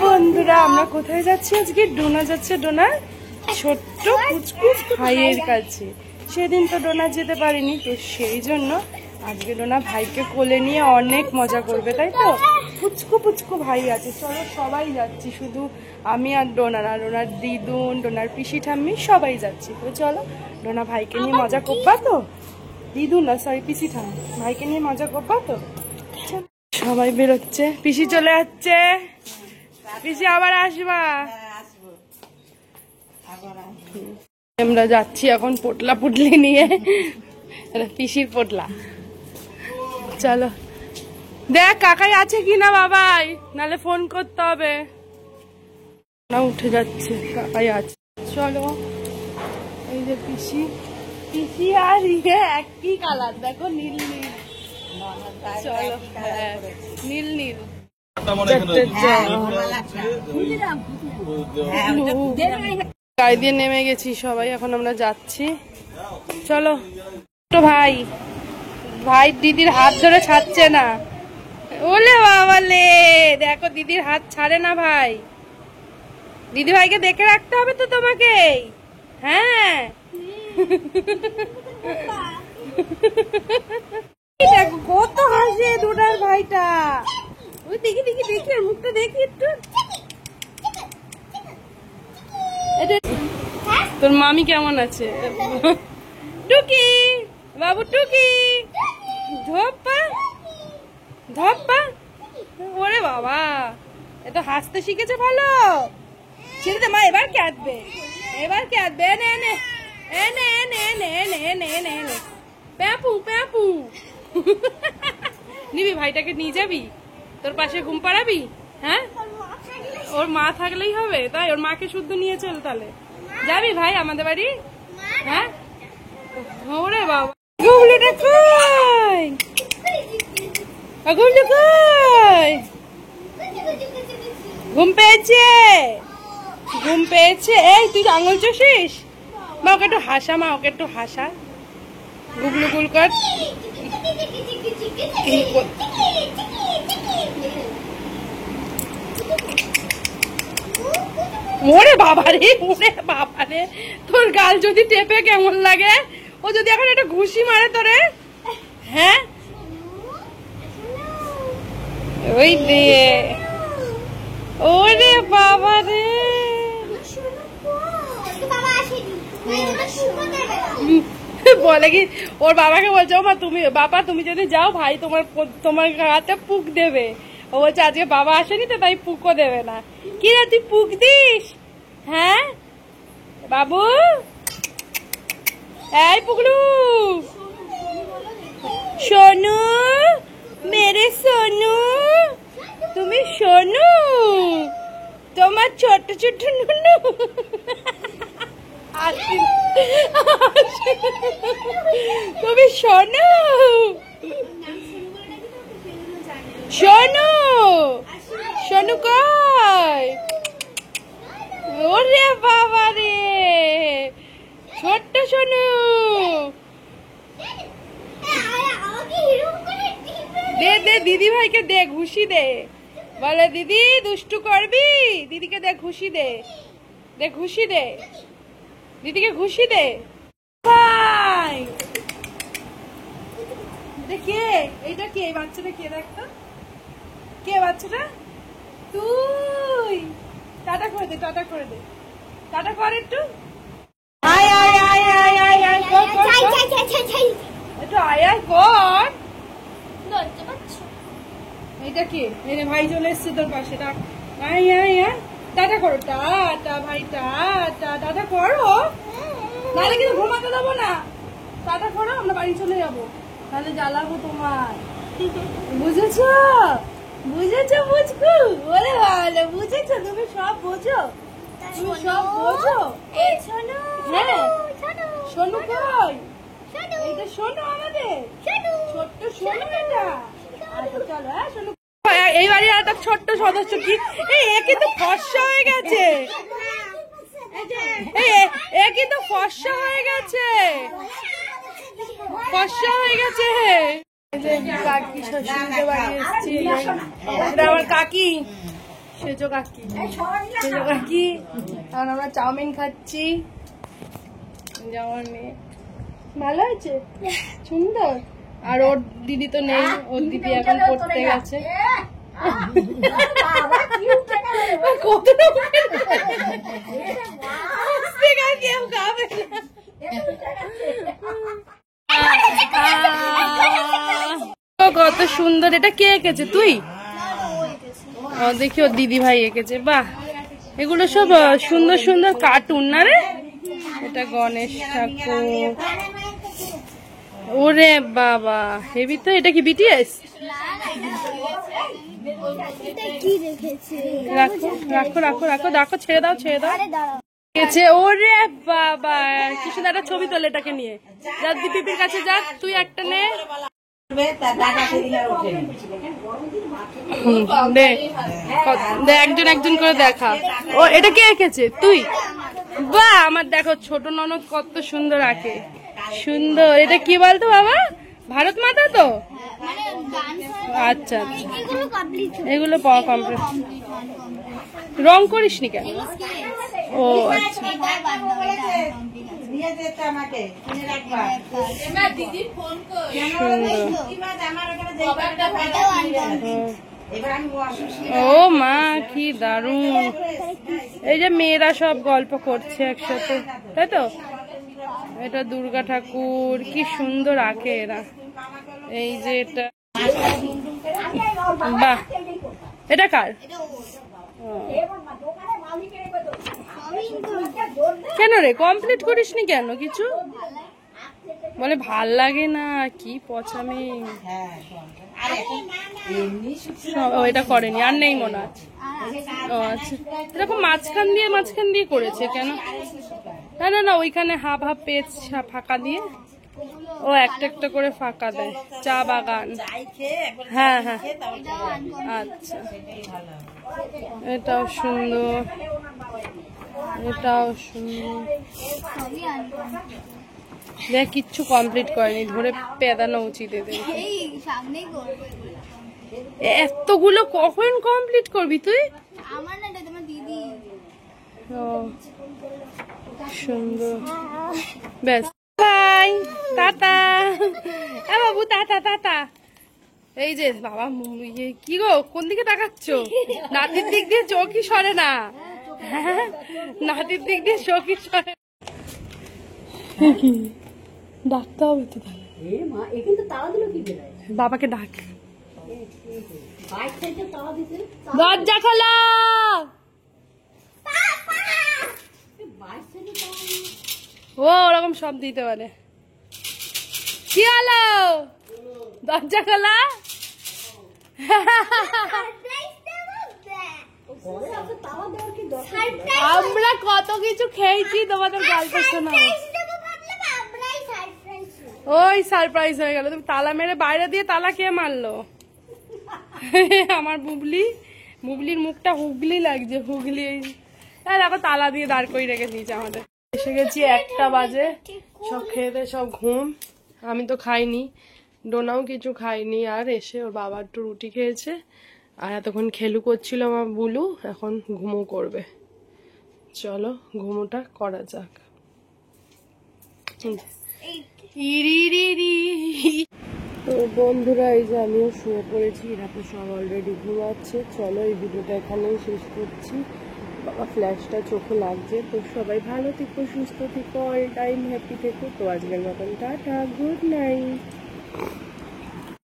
বন্ধুরা আমরা কোথায় যাচ্ছি আজকে? ডোনা যাচ্ছে ডোনার ছোট্ট পুচকুচ ভাইয়ের কাছে। সেদিন তো ডোনা যেতে পারিনি, তো সেই জন্য আজকে ডোনা ভাইকে কোলে নিয়ে অনেক মজা করবে, তাই তো? পুচকু পুচকু ভাই আছে, চলো সবাই যাচ্ছি, শুধু আমি আর ডোনার, আর ডোনার দিদুন, ডোনার পিসি ঠাম্মি সবাই যাচ্ছি। তো চলো ডোনা ভাইকে নিয়ে মজা করবা তো? দিদুন না, সরি পিসি ঠাম্মি, ভাইকে নিয়ে মজা করবা তো? সবাই বেরোচ্ছে, পিসি চলে যাচ্ছে, পিসি আবার আসবা। আমরা যাচ্ছি এখন পোটলা পুটলি নিয়ে, পিসির পোটলা। চলো দেখ কাকাই আছে কিনা বাবাই, নালে ফোন করতে হবে। না উঠে যাচ্ছে, কাকাই আছে। চলো এই যে পিসি, পিসি আর ইয়ে একই কালার, দেখো নীল নীল। চলো নীল নীল গায়ে দিয়ে নেমে গেছি সবাই, এখন আমরা যাচ্ছি। চলো ভাই, ভাই দিদির হাত ধরে ছাড়ছে না। ওলে বাবালে, দেখো দিদির হাত ছাড়ে না ভাই। দিদি ভাইকে দেখে রাখতে হবে তো তোমাকে। হ্যাঁ দেখো কত হাসে দুটার ভাইটা। ওই দেখি দেখি দেখি আর মুখটা দেখি একটু। তোর মামি কেমন আছে? টুকি বাবু, টুকি ধপ্পা ধপ্পা। ওরে বাবা, এটা হাসতে শিখেছে ভালো। ছেড়ে মা, এবার কাঁদবে, এবার কাঁদবে। এনে এনে এনে এনে এনে এনে এনে এনে এনে প্যাপু প্যাপু। নিবি ভাইটাকে, নিয়ে যাবি, তোর পাশে ঘুম পাড়াবি? হ্যাঁ, ওর মা থাকলেই হবে তাই? ওর মাকে শুদ্ধ নিয়ে চল, তাহলে যাবি ভাই আমাদের বাড়ি? হ্যাঁ ওরে বাবা, গুবলুটা কই? গুবলু কই? ঘুম পেয়েছে, ঘুম পেয়েছে। এই তুই আঙুল চষিস? মা ওকে একটু হাসা, মা ওকে একটু হাসা। গুবলু গুল কর। ওরে বাবারে, ওরে বাবারে, তোর গাল যদি টেপে কেমন লাগে? ও যদি এখন একটা ঘুষি মারে তোরে। হ্যাঁ ওই দে, ওরে বাবারে। বলে কি ওর বাবাকে বলছে, ও মা তুমি, বাবা তুমি যদি যাও ভাই তোমার তোমার হাতে পুক দেবে। ও বলছে আজকে বাবা আসেনি তো তাই পুকও দেবে না। কি রে তুই পুক দিস? হ্যাঁ বাবু, এই পুকলু, সোনু মেরে সোনু, তুমি সোনু, তোমার ছোট ছোট নুনু। তুমি সোনু, সোনু, সোনু কই? ওরে বাবা রে, ছোট্ট সোনু। দে দে দিদি ভাইকে দে, ঘুষি দে। বলে দিদি দুষ্টু করবি, দিদিকে দে ঘুষি দে, দে ঘুষি দে, দিদিকে ঘুষি দে। ভাই কে? এইটা কে? বাচ্চাটা কে? দেখতো কে বাচ্চাটা? তুই টাটা করে দে, টাটা করে দে, টাটা কর একটু। আয় আয় আয় আয় আয় আয় কর কর, একটু আয় আয় কর। এইটা কে? এই ভাই চলে এসছে তোর পাশে। আয় আয় আয়, টাটা করো, টাটা ভাই, টাটা, টাটা করো, নাহলে কিন্তু ঘুমাতে দেবো না। টাটা করো, আমরা বাড়ি চলে যাবো, তাহলে জ্বালাবো তোমার। বুঝেছো? বুঝেছো বুঝকু? ওরে ভালো, বুঝেছো, তুমি সব বোঝো, তুমি সব বোঝো। হ্যাঁ সোনু কই? এটা সোনু আমাদের ছোট্ট সোনু, এটা। আচ্ছা চলো, হ্যাঁ সোনু। এই বাড়ির একটা ছোট্ট সদস্য, কি এ কিন্তু ফর্সা হয়ে গেছে, এ কিন্তু ফর্সা হয়ে গেছে, ফর্সা হয়ে গেছে। কাকি শ্বশুরদের বাড়ি এসেছি, আমার কাকি সেজো কাকি, সেজো কাকি। এখন আমরা চাউমিন খাচ্ছি। যাওয়ার মেয়ে ভালো আছে, সুন্দর। আর ওর দিদি তো নেই, ওর দিদি এখন পড়তে গেছে। কত সুন্দর, এটা কে এঁকেছে? তুই? ও দেখি ওর দিদি ভাই এঁকেছে। বাহ, এগুলো সব সুন্দর সুন্দর কার্টুন না রে? এটা গণেশ ঠাকুর। ওরে বাবা, হেভি তো। এটা কি বিটিএস? রাখো রাখো রাখো রাখো, দেখো, ছেড়ে দাও ছেড়ে দাও। ওরে বাবা, কি সুন্দর একটা ছবি তোলে এটাকে নিয়ে। যা দীপির কাছে যা, তুই একটা নে। একজন একজন করে দেখা। ও এটা কে এঁকেছে? তুই? বাহ, আমার দেখো ছোট ননদ কত সুন্দর আঁকে। সুন্দর। এটা কি বলতো বাবা? ভারত মাতা তো? আচ্ছা, এগুলো কমপ্লিট। রং করিসনি কেন? ও আচ্ছা। ও মা, কি দারুণ। এই যে মেয়েরা সব গল্প করছে একসাথে, তাই তো? এটা দুর্গা ঠাকুর, কি সুন্দর আঁকে এরা। এই যে এটা, বাহ, এটা কার? কেন রে কমপ্লিট করিসনি কেন? কিছু বলে ভাল লাগে না, কি পছামি। এটা করেনি, আর নেই মনে আছে। ও আচ্ছা, এরকম মাঝখান দিয়ে করেছে কেন? না না না, ওইখানে হাফ হাফ পেজ ফাঁকা দিয়ে ও একটা একটা করে ফাঁকা দেয়। চা বাগান, হ্যাঁ হ্যাঁ, আচ্ছা। এটাও সুন্দর, এটাও সুন্দর। দেখ, কিচ্ছু কমপ্লিট করেনি, ধরে পেদানো উচিত এদের। এতগুলো কখন কমপ্লিট করবি তুই? ও সুন্দর, ব্যাস, by, tata. Babu tata tata. এই যে বাবা, কি গো, কোন দিকে তাকাচ্ছ? নাতির দিক দিয়ে চোখই সরে না। নাতির দিক দিয়ে চোখই সরে। ডাকতে হবে তো, বাবাকে ডাক। দরজা খোলা। ও ওরকম সব দিতে পারে। কি হলো? দরজা খোলা। আমরা কত কিছু খেয়েছি, তোমাদের গল্প শোনা। ওই সারপ্রাইজ হয়ে গেল। তুমি তালা মেরে বাইরে দিয়ে তালা কে মারলো? আমার বুবলির মুখটা হুগলি লাগছে, হুগলি। দেখো তালা দিয়ে দাঁড় করে রেখে দিয়েছে আমাদের। এসে গেছি 1টা বাজে, সব খেয়ে সব ঘুম। আমি তো খাইনি, ডোনাও কিছু খাইনি। আর এসে ওর বাবা একটু রুটি খেয়েছে, আর এতক্ষণ খেলু করছিল আমার বুলু, এখন ঘুমো করবে। চলো ঘুমোটা করা যাক। তো বন্ধুরা, এই যে আমিও শুয়ে পড়েছি, এরা তো সব অলরেডি ঘুমাচ্ছে। চলো এই ভিডিওটা এখানেই শেষ করছি। বাবা ফ্ল্যাশটা চোখে লাগছে। তো সবাই ভালো থেকো, সুস্থ থেকো, অল টাইম হ্যাপি থেকো। তো আজকের মতন টাটা, গুড নাইট।